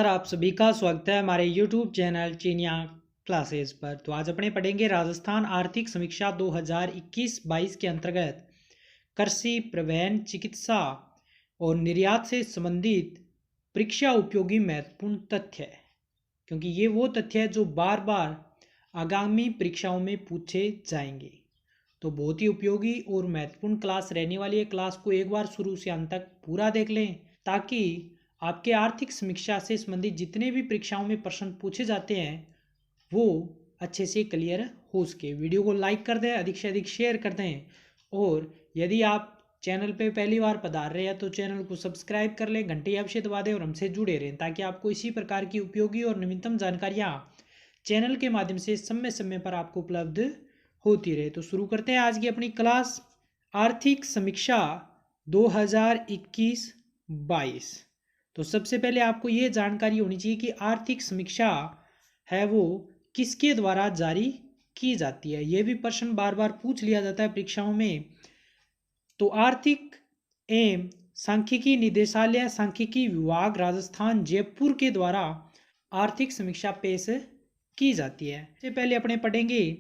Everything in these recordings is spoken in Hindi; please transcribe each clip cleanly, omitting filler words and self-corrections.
आप सभी का स्वागत है हमारे YouTube चैनल चिनिया क्लासेस पर। तो आज अपने पढ़ेंगे राजस्थान आर्थिक समीक्षा 2021-22 के अंतर्गत कृषि, परिवहन, चिकित्सा और निर्यात से संबंधित परीक्षा उपयोगी महत्वपूर्ण तथ्य है, क्योंकि ये वो तथ्य है जो बार बार आगामी परीक्षाओं में पूछे जाएंगे। तो बहुत ही उपयोगी और महत्वपूर्ण क्लास रहने वाली है। क्लास को एक बार शुरू से अंत तक पूरा देख लें ताकि आपके आर्थिक समीक्षा से संबंधित जितने भी परीक्षाओं में प्रश्न पूछे जाते हैं वो अच्छे से क्लियर हो सके। वीडियो को लाइक कर दें, अधिक से अधिक शेयर कर दें, और यदि आप चैनल पे पहली बार पधार रहे हैं तो चैनल को सब्सक्राइब कर लें, घंटी अवश्य दबा दें और हमसे जुड़े रहें ताकि आपको इसी प्रकार की उपयोगी और नवीनतम जानकारियाँ चैनल के माध्यम से समय समय पर आपको उपलब्ध होती रहे। तो शुरू करते हैं आज की अपनी क्लास, आर्थिक समीक्षा 2021-22। तो सबसे पहले आपको ये जानकारी होनी चाहिए कि आर्थिक समीक्षा है वो किसके द्वारा जारी की जाती है। ये भी प्रश्न बार बार पूछ लिया जाता है परीक्षाओं में। तो आर्थिक एवं सांख्यिकी निदेशालय, सांख्यिकी विभाग, राजस्थान, जयपुर के द्वारा आर्थिक समीक्षा पेश की जाती है। सबसे पहले अपने पढ़ेंगे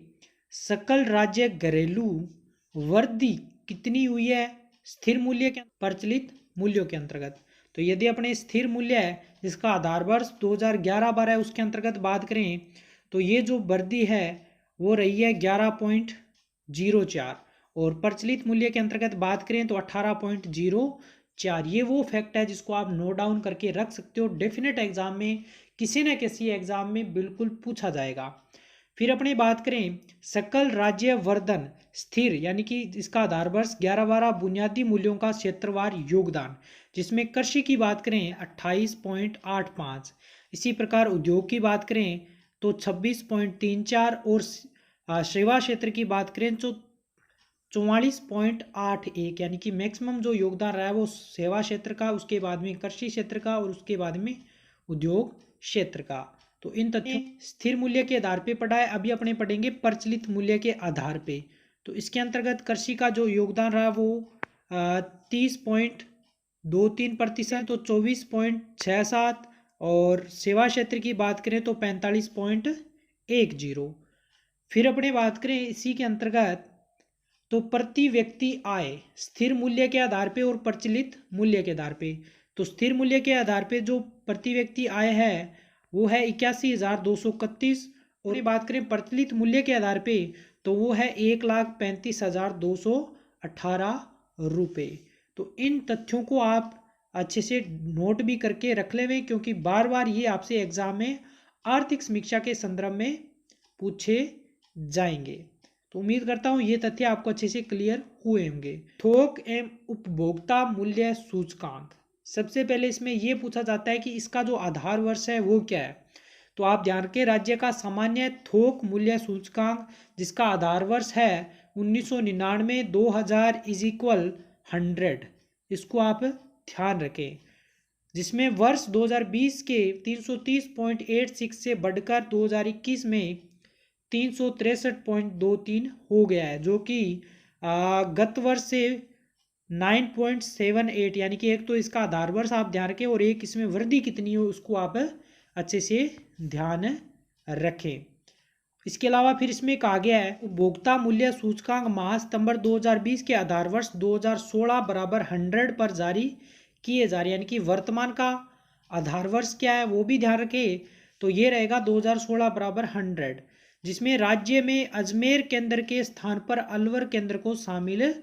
सकल राज्य घरेलू वृद्धि कितनी हुई है स्थिर मूल्य के प्रचलित मूल्यों के अंतर्गत। तो यदि अपने स्थिर मूल्य है जिसका आधार वर्ष 2011-12 है उसके अंतर्गत बात करें तो ये जो वृद्धि है वो रही है 11.04, और प्रचलित मूल्य के अंतर्गत बात करें तो 18.04। ये वो फैक्ट है जिसको आप नोट डाउन करके रख सकते हो। डेफिनेट एग्जाम में किसी न किसी एग्जाम में बिल्कुल पूछा जाएगा। फिर अपने बात करें सकल राज्य वर्धन स्थिर, यानी कि इसका आधार वर्ष 11-12 बुनियादी मूल्यों का क्षेत्रवार योगदान, जिसमें कृषि की बात करें 28.85, इसी प्रकार उद्योग की बात करें तो 26.34, और सेवा क्षेत्र की बात करें तो 44.81, यानी कि मैक्सिमम जो योगदान रहा है वो सेवा क्षेत्र का, उसके बाद में कृषि क्षेत्र का और उसके बाद में उद्योग क्षेत्र का। तो इन तथ्यों स्थिर मूल्य के आधार पे पढ़ा है। अभी अपने पढ़ेंगे प्रचलित मूल्य के आधार पे। तो इसके अंतर्गत कृषि का जो योगदान रहा वो 30.23%, तो 24.67, और सेवा क्षेत्र की बात करें तो 45.10। फिर अपने बात करें इसी के अंतर्गत तो प्रति व्यक्ति आय स्थिर मूल्य के आधार पे और प्रचलित मूल्य के आधार पे। तो स्थिर मूल्य के आधार पे जो प्रति व्यक्ति आय है वो है 81,231, और बात करें प्रचलित मूल्य के आधार पे तो वो है 1,35,218 रुपये। तो इन तथ्यों को आप अच्छे से नोट भी करके रख लें, क्योंकि बार बार ये आपसे एग्जाम में आर्थिक समीक्षा के संदर्भ में पूछे जाएंगे। तो उम्मीद करता हूँ ये तथ्य आपको अच्छे से क्लियर हुए होंगे। थोक एवं उपभोक्ता मूल्य सूचकांक, सबसे पहले इसमें यह पूछा जाता है कि इसका जो आधार वर्ष है वो क्या है। तो आप ध्यान के राज्य का सामान्य थोक मूल्य सूचकांक जिसका आधार वर्ष है 1999, 2000 इज इक्वल 100, इसको आप ध्यान रखें, जिसमें वर्ष 2020 के 330.86 से बढ़कर 2021 में 363.23 हो गया है, जो कि गत वर्ष से 9.78, यानी कि एक तो इसका आधार वर्ष आप ध्यान रखें और एक इसमें वृद्धि कितनी हो उसको आप अच्छे से ध्यान रखें। इसके अलावा फिर इसमें कहा गया है उपभोक्ता मूल्य सूचकांक माह सितंबर 2020 के आधार वर्ष 2016 बराबर 100 पर जारी किए जा रहे हैं, यानी कि वर्तमान का आधार वर्ष क्या है वो भी ध्यान रखें। तो ये रहेगा 2016 बराबर 100, जिसमें राज्य में अजमेर केंद्र के स्थान पर अलवर केंद्र को शामिल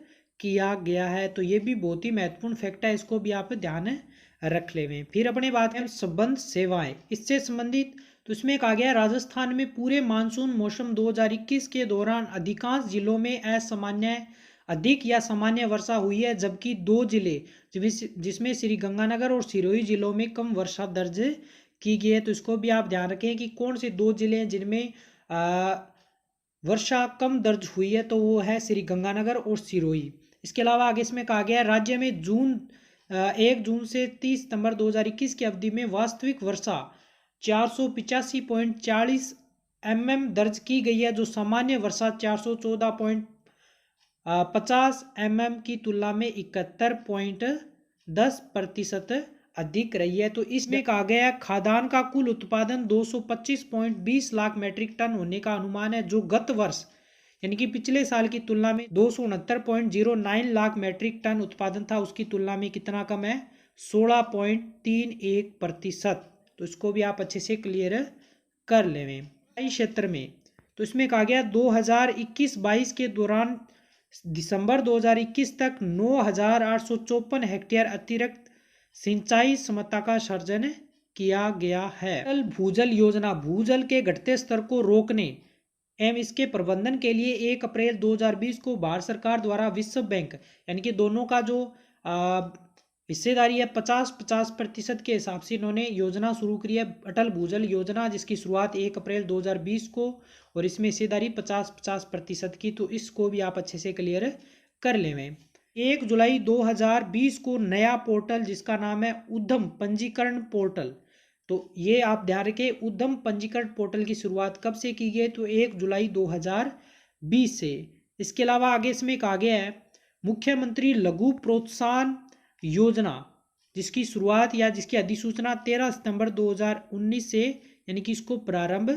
किया गया है। तो ये भी बहुत ही महत्वपूर्ण फैक्ट है, इसको भी आप ध्यान रख लें। फिर अपने बात करें संबंध सेवाएं, इससे संबंधित तो इसमें कहा गया राजस्थान में पूरे मानसून मौसम 2021 के दौरान अधिकांश जिलों में असामान्य अधिक या सामान्य वर्षा हुई है, जबकि 2 जिले जिसमें श्री गंगानगर और सिरोही जिलों में कम वर्षा दर्ज की गई है। तो इसको भी आप ध्यान रखें कि कौन से 2 जिले हैं जिनमें वर्षा कम दर्ज हुई है, तो वो है श्री गंगानगर और सिरोही। इसके अलावा आगे इसमें कहा गया है राज्य में 1 जून से 30 सितंबर 2021 की अवधि में वास्तविक वर्षा 485.40 mm दर्ज की गई है, जो सामान्य वर्षा 414.50 mm की तुलना में 71.10% अधिक रही है। तो इसमें कहा गया है खाद्यान्न का कुल उत्पादन 225.20 लाख मीट्रिक टन होने का अनुमान है, जो गत वर्ष यानी कि पिछले साल की तुलना में 269.09 लाख मीट्रिक टन उत्पादन था, उसकी तुलना में कितना कम है, 16.31%। तो इसको भी आप अच्छे से क्लियर कर लें। क्षेत्र में तो इसमें कहा गया 2021-22 के दौरान दिसंबर 2021 तक 9,854 हेक्टेयर अतिरिक्त सिंचाई क्षमता का सर्जन किया गया है। भूजल योजना भूजल के घटते स्तर को रोकने एवं इसके प्रबंधन के लिए 1 अप्रैल 2020 को भारत सरकार द्वारा विश्व बैंक यानी कि दोनों का जो हिस्सेदारी है 50-50% के हिसाब से इन्होंने योजना शुरू करी है, अटल भूजल योजना, जिसकी शुरुआत 1 अप्रैल 2020 को, और इसमें हिस्सेदारी 50-50% की। तो इसको भी आप अच्छे से क्लियर कर लें। 1 जुलाई 2020 को नया पोर्टल जिसका नाम है उद्यम पंजीकरण पोर्टल, तो ये आप ध्यान रखें, उद्यम पंजीकरण पोर्टल की शुरुआत कब से की गई, तो 1 जुलाई 2020 से। इसके अलावा आगे इसमें कहा गया है मुख्यमंत्री लघु प्रोत्साहन योजना, जिसकी शुरुआत या जिसकी अधिसूचना 13 सितंबर 2019 से यानी कि इसको प्रारंभ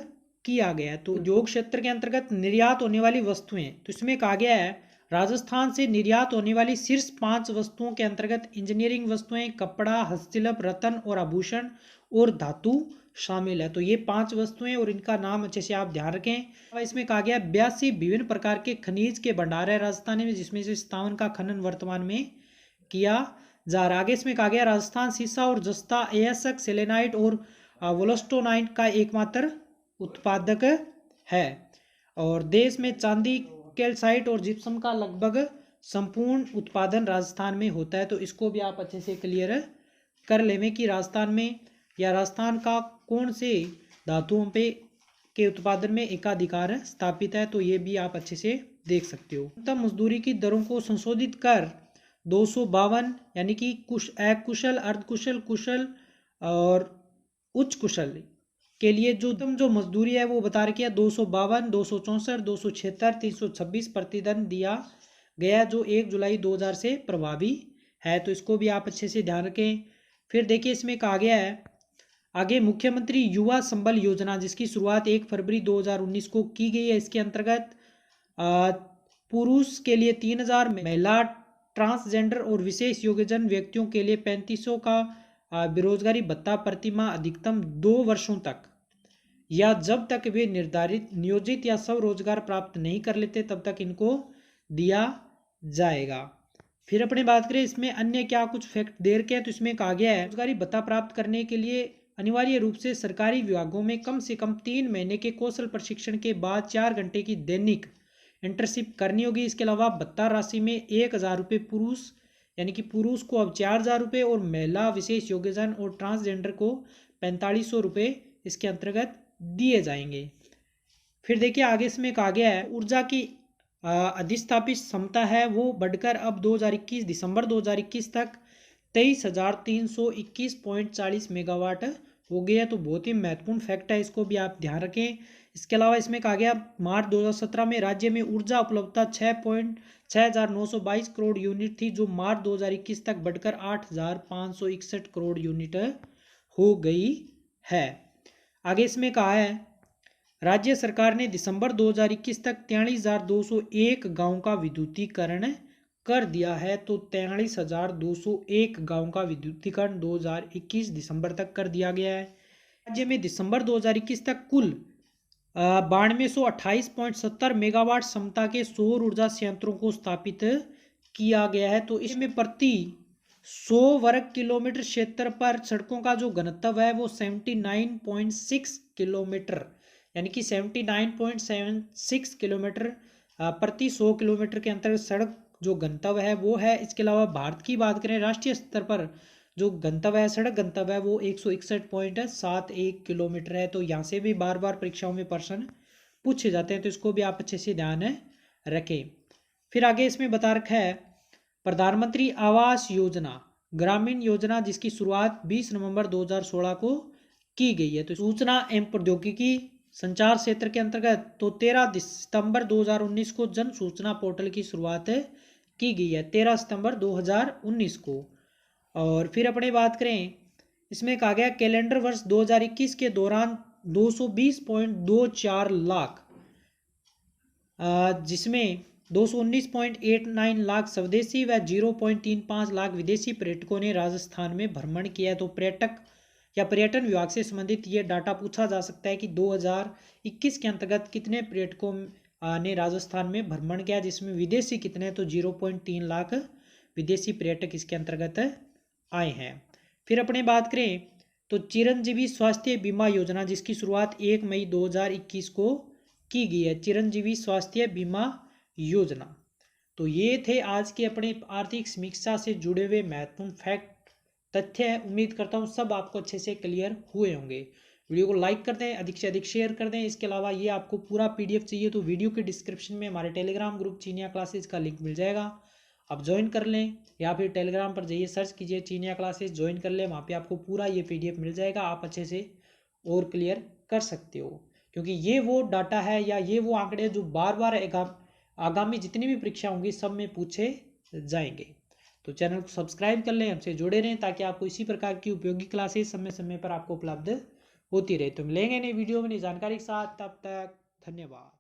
किया गया है। तो उद्योग क्षेत्र के अंतर्गत निर्यात होने वाली वस्तुएं, तो इसमें कहा गया है राजस्थान से निर्यात होने वाली शीर्ष 5 वस्तुओं के अंतर्गत इंजीनियरिंग वस्तुएं, कपड़ा, हस्तशिल्प, रत्न और आभूषण और धातु शामिल है। तो ये 5 वस्तुएं और इनका नाम अच्छे से आप ध्यान रखें। इसमें कहा गया 82 विभिन्न प्रकार के खनिज के भंडार है राजस्थान में, जिसमें से 57 का खनन वर्तमान में किया जा रहा है। आगे इसमें कहा गया राजस्थान सीसा और जस्ता, एएसक, सेलेनाइट और वोलस्टोनाइट का एकमात्र उत्पादक है, और देश में चांदी, कैल्साइट और जिप्सम का लगभग संपूर्ण उत्पादन राजस्थान में होता है। तो इसको भी आप अच्छे से क्लियर कर लें कि राजस्थान में या राजस्थान का कौन से धातुओं पे के उत्पादन में एकाधिकार स्थापित है। तो ये भी आप अच्छे से देख सकते हो। न्यूनतम मजदूरी की दरों को संशोधित कर 252 यानी कि अकुशल, अर्धकुशल, कुशल और उच्च कुशल के लिए जो मजदूरी है वो बता रखी है 252, 264, 276, 326 प्रतिदंड दिया गया, जो 1 जुलाई 2000 से प्रभावी है। तो इसको भी आप अच्छे से ध्यान रखें। फिर देखिए इसमें कहा गया है आगे मुख्यमंत्री युवा संबल योजना, जिसकी शुरुआत 1 फरवरी 2019 को की गई है। इसके अंतर्गत पुरुष के लिए 3000, महिला, ट्रांसजेंडर और विशेष योग्यजन व्यक्तियों के लिए 3500 का बेरोजगारी भत्ता प्रतिमाह अधिकतम 2 वर्षों तक या जब तक वे निर्धारित नियोजित या स्वरोजगार प्राप्त नहीं कर लेते तब तक इनको दिया जाएगा। फिर अपने बात करें इसमें अन्य क्या कुछ फैक्ट दे रखे हैं, तो इसमें कहा गया है रोजगारी भत्ता प्राप्त करने के लिए अनिवार्य रूप से सरकारी विभागों में कम से कम 3 महीने के कौशल प्रशिक्षण के बाद 4 घंटे की दैनिक इंटर्नशिप करनी होगी। इसके अलावा भत्ता राशि में 1000 रुपये पुरुष यानी कि पुरुष को अब 4000 रुपये और महिला, विशेष योग्यजन और ट्रांसजेंडर को 4500 रुपये इसके अंतर्गत दिए जाएंगे। फिर देखिए आगे इसमें कहा गया है ऊर्जा की अधिस्थापित क्षमता है वो बढ़कर अब 2021 दिसंबर 2021 तक 23,321.40 मेगावाट हो गया। तो बहुत ही महत्वपूर्ण फैक्ट है, इसको भी आप ध्यान रखें। इसके अलावा इसमें कहा गया मार्च 2017 में राज्य में ऊर्जा उपलब्धता 6,922 करोड़ यूनिट थी, जो मार्च 2021 तक बढ़कर 8,561 करोड़ यूनिट हो गई है। आगे इसमें कहा है राज्य सरकार ने दिसंबर 2021 तक 43,201 गाँव का विद्युतीकरण कर दिया है। तो 43,201 गाँव का विद्युतीकरण 2021 दिसंबर तक कर दिया गया है। राज्य में दिसंबर 2021 तक कुल 9228.70 मेगावाट क्षमता के सौर ऊर्जा संयंत्रों को स्थापित किया गया है। तो इसमें प्रति 100 वर्ग किलोमीटर क्षेत्र पर सड़कों का जो घनत्व है वो 79.6 किलोमीटर यानी कि 79.76 किलोमीटर प्रति 100 किलोमीटर के अंतर्गत सड़क जो गंतव्य है वो है। इसके अलावा भारत की बात करें राष्ट्रीय स्तर पर जो गंतव्य है सड़क गंतव्य है वो 161.71 किलोमीटर है। तो यहाँ से भी बार बार परीक्षाओं में प्रश्न पूछे जाते हैं, तो इसको भी आप अच्छे से ध्यान रखें। फिर आगे इसमें बता रखा है प्रधानमंत्री आवास योजना ग्रामीण योजना, जिसकी शुरुआत 20 नवंबर 2016 को की गई है। तो सूचना एवं प्रौद्योगिकी संचार क्षेत्र के अंतर्गत तो 13 सितंबर 2019 को जन सूचना पोर्टल की शुरुआत की गई है, 13 सितंबर 2019 को। और फिर अपने बात करें इसमें कहा गया कैलेंडर वर्ष 2021 के दौरान 220.24 लाख, जिसमें 219.89 लाख स्वदेशी व 0.35 लाख विदेशी पर्यटकों ने राजस्थान में भ्रमण किया। तो पर्यटक या पर्यटन विभाग से संबंधित ये डाटा पूछा जा सकता है कि 2021 के अंतर्गत कितने पर्यटकों ने राजस्थान में भ्रमण किया, जिसमें विदेशी कितने, तो 0.3 लाख विदेशी पर्यटक इसके अंतर्गत आए हैं। फिर अपने बात करें तो चिरंजीवी स्वास्थ्य बीमा योजना, जिसकी शुरुआत 1 मई 2021 को की गई है, चिरंजीवी स्वास्थ्य बीमा योजना। तो ये थे आज के अपने आर्थिक समीक्षा से जुड़े हुए महत्वपूर्ण फैक्ट, तथ्य है। उम्मीद करता हूँ सब आपको अच्छे से क्लियर हुए होंगे। वीडियो को लाइक कर दें, अधिक से अधिक शेयर कर दें। इसके अलावा ये आपको पूरा पीडीएफ चाहिए तो वीडियो के डिस्क्रिप्शन में हमारे टेलीग्राम ग्रुप चीनिया क्लासेज का लिंक मिल जाएगा, आप ज्वाइन कर लें, या फिर टेलीग्राम पर जाइए सर्च कीजिए चीनिया क्लासेज, ज्वाइन कर लें। वहाँ पे आपको पूरा ये पीडीएफ मिल जाएगा, आप अच्छे से और क्लियर कर सकते हो, क्योंकि ये वो डाटा है या ये वो आंकड़े जो बार बार आगामी जितनी भी परीक्षा होंगी सब में पूछे जाएंगे। तो चैनल को सब्सक्राइब कर लें, हमसे जुड़े रहें, ताकि आपको इसी प्रकार की उपयोगी क्लासेस समय समय पर आपको उपलब्ध होती रहे। तो मिलेंगे नई वीडियो में नई जानकारी के साथ, तब तक धन्यवाद।